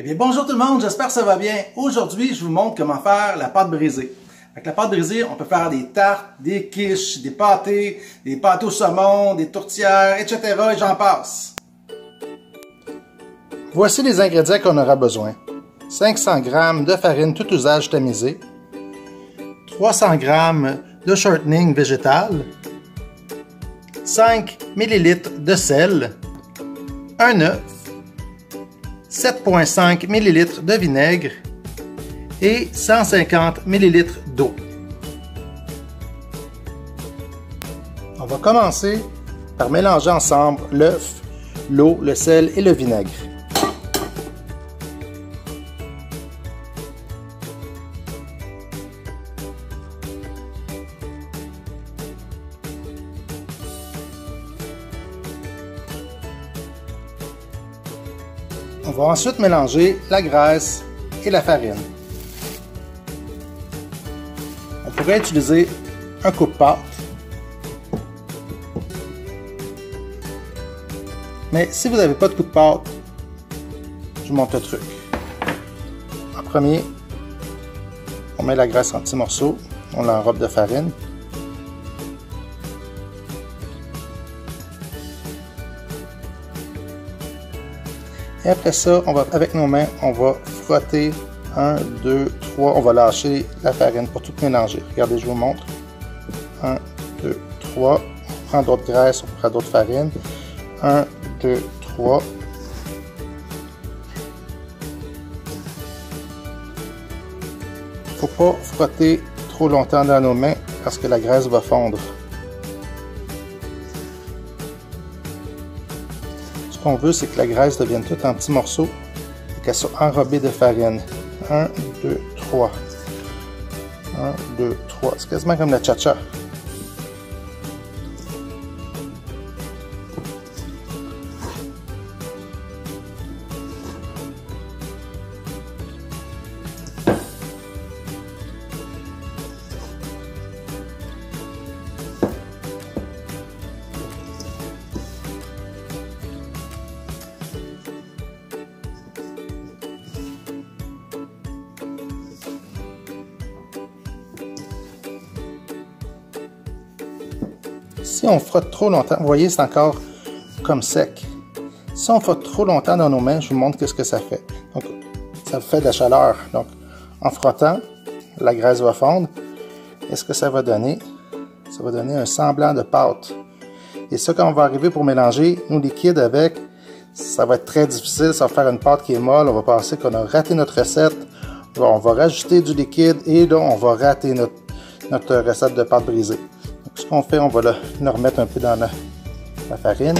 bien, bonjour tout le monde, j'espère que ça va bien. Aujourd'hui, je vous montre comment faire la pâte brisée. Avec la pâte brisée, on peut faire des tartes, des quiches, des pâtés au saumon, des tourtières, etc. et j'en passe. Voici les ingrédients qu'on aura besoin. 500 g de farine tout usage tamisée, 300 g de shortening végétal, 5 ml de sel, un œuf, 7,5 ml de vinaigre et 150 ml d'eau. On va commencer par mélanger ensemble l'œuf, l'eau, le sel et le vinaigre. On va ensuite mélanger la graisse et la farine. On pourrait utiliser un coupe-pâte, mais si vous n'avez pas de coupe-pâte, je vous montre le truc. En premier, on met la graisse en petits morceaux, on l'enrobe de farine. Et après ça, avec nos mains, on va frotter 1, 2, 3. On va lâcher la farine pour tout mélanger. Regardez, je vous montre. 1, 2, 3. On prend d'autres graisses, on prend d'autres farines. 1, 2, 3. Il ne faut pas frotter trop longtemps dans nos mains parce que la graisse va fondre. Ce qu'on veut, c'est que la graisse devienne toute en petits morceaux et qu'elle soit enrobée de farine. 1, 2, 3. 1, 2, 3. C'est quasiment comme la cha-cha. Si on frotte trop longtemps, vous voyez, c'est encore comme sec. Si on frotte trop longtemps dans nos mains, je vous montre ce que ça fait. Donc, ça fait de la chaleur. Donc, en frottant, la graisse va fondre. Et ce que ça va donner? Ça va donner un semblant de pâte. Et ça, quand on va arriver pour mélanger nos liquides avec, ça va être très difficile. Ça va faire une pâte qui est molle. On va penser qu'on a raté notre recette. On va rajouter du liquide et là, on va rater notre recette de pâte brisée. Ce qu'on fait, on va le remettre un peu dans la farine.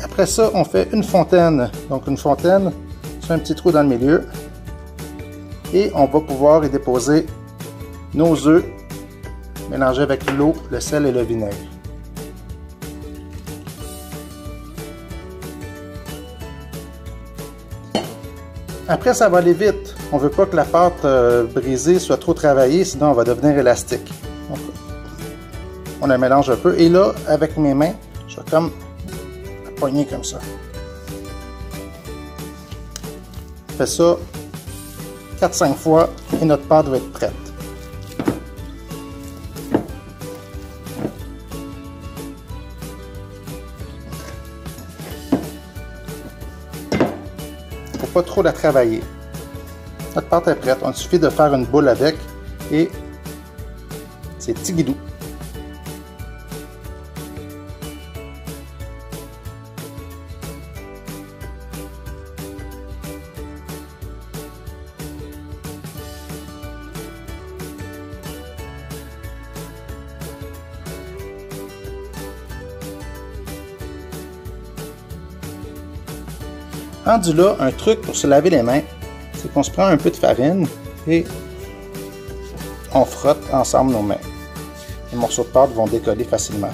Après ça, on fait une fontaine. Donc une fontaine, c'est un petit trou dans le milieu. Et on va pouvoir y déposer nos œufs mélangés avec l'eau, le sel et le vinaigre. Après, ça va aller vite. On ne veut pas que la pâte brisée soit trop travaillée, sinon elle va devenir élastique. Donc, on la mélange un peu. Et là, avec mes mains, je vais comme la poigner comme ça. On fait ça 4-5 fois et notre pâte va être prête. Pas trop la travailler. Notre pâte est prête. Il suffit de faire une boule avec et c'est tigidou. Rendu là, un truc pour se laver les mains, c'est qu'on se prend un peu de farine et on frotte ensemble nos mains. Les morceaux de pâte vont décoller facilement.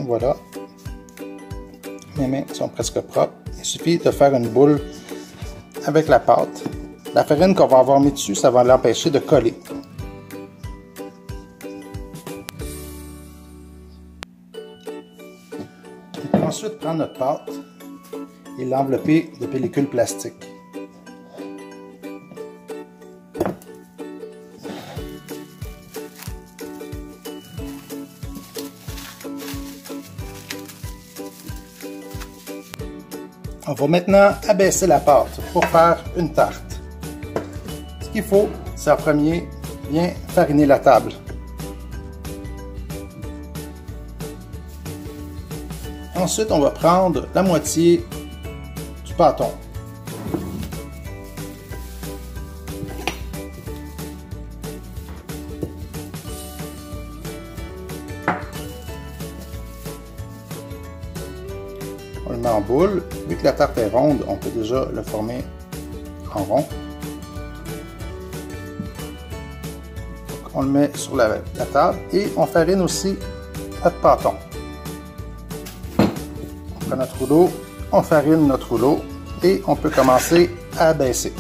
Voilà. Mes mains sont presque propres. Il suffit de faire une boule avec la pâte. La farine qu'on va avoir mis dessus, ça va l'empêcher de coller. On peut ensuite prendre notre pâte et l'envelopper de pellicule plastique. On va maintenant abaisser la pâte pour faire une tarte. Ce qu'il faut, c'est en premier bien fariner la table. Ensuite, on va prendre la moitié du pâton. On le met en boule. Vu que la tarte est ronde, on peut déjà le former en rond. Donc, on le met sur la table et on farine aussi notre pâton. On prend notre rouleau, on farine notre rouleau et on peut commencer à abaisser.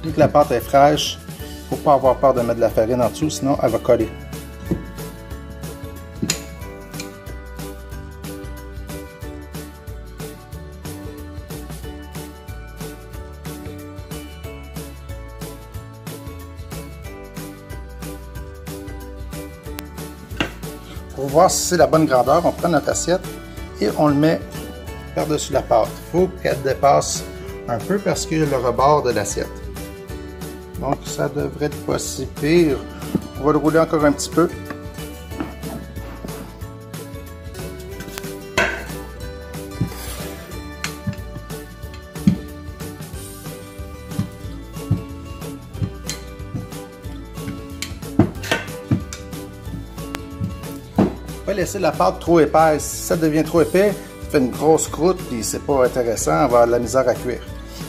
Vu que la pâte est fraîche, il ne faut pas avoir peur de mettre de la farine en dessous, sinon elle va coller. Pour voir si c'est la bonne grandeur, on prend notre assiette et on le met par-dessus la pâte. Il faut qu'elle dépasse un peu parce qu'il y a le rebord de l'assiette. Donc ça devrait être pas si pire. On va le rouler encore un petit peu. Pas laisser la pâte trop épaisse. Si ça devient trop épais, ça fait une grosse croûte et c'est pas intéressant, on va avoir de la misère à cuire.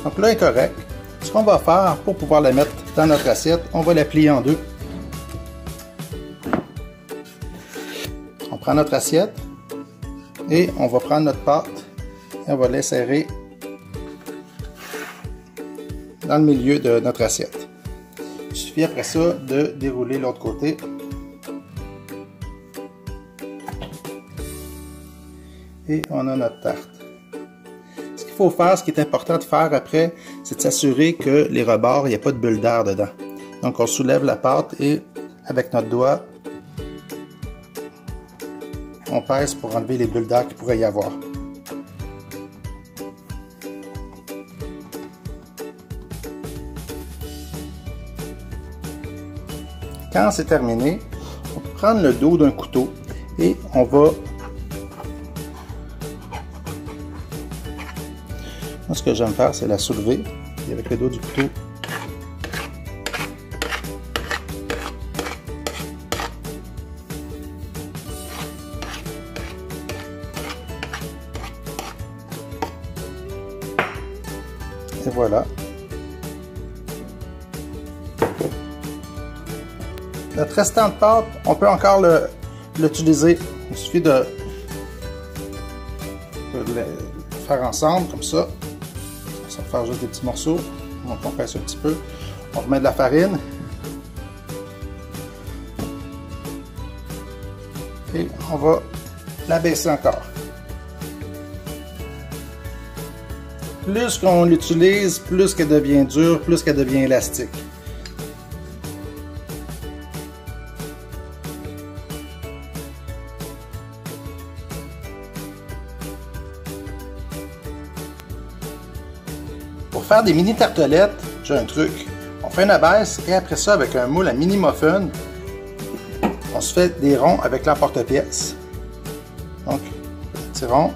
Donc là, il est correct. Ce qu'on va faire pour pouvoir la mettre dans notre assiette, on va la plier en deux. On prend notre assiette et on va prendre notre pâte et on va l'insérer dans le milieu de notre assiette. Il suffit après ça de dérouler l'autre côté. Et on a notre tarte. Ce qu'il faut faire, ce qui est important de faire après, c'est de s'assurer que les rebords, il n'y a pas de bulle d'air dedans. Donc on soulève la pâte et avec notre doigt, on pèse pour enlever les bulles d'air qu'il pourrait y avoir. Quand c'est terminé, on peut prendre le dos d'un couteau et on va... Moi, ce que j'aime faire, c'est la soulever et avec le dos du couteau. Et voilà. Notre restant de pâte, on peut encore l'utiliser. Il suffit de le faire ensemble comme ça. Ça va faire juste des petits morceaux. On compresse un petit peu. On remet de la farine. Et on va l'abaisser encore. Plus qu'on l'utilise, plus qu'elle devient dure, plus qu'elle devient élastique. Pour faire des mini tartelettes, j'ai un truc. On fait une abaisse et après ça, avec un moule à mini muffin, on se fait des ronds avec l'emporte-pièce. Donc, petit rond.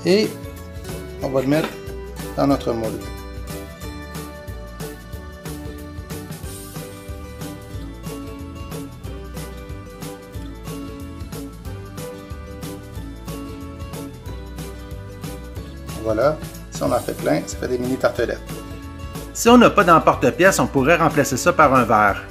Et on va le mettre dans notre moule. Voilà, si on en fait plein, ça fait des mini tartelettes. Si on n'a pas d'emporte-pièce, on pourrait remplacer ça par un verre.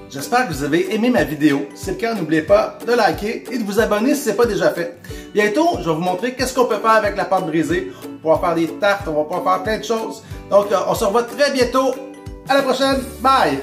J'espère que vous avez aimé ma vidéo. Si c'est le cas, n'oubliez pas de liker et de vous abonner si ce n'est pas déjà fait. Bientôt, je vais vous montrer qu'est-ce qu'on peut faire avec la pâte brisée. On va pouvoir faire des tartes, on va pouvoir faire plein de choses. Donc, on se revoit très bientôt. À la prochaine. Bye!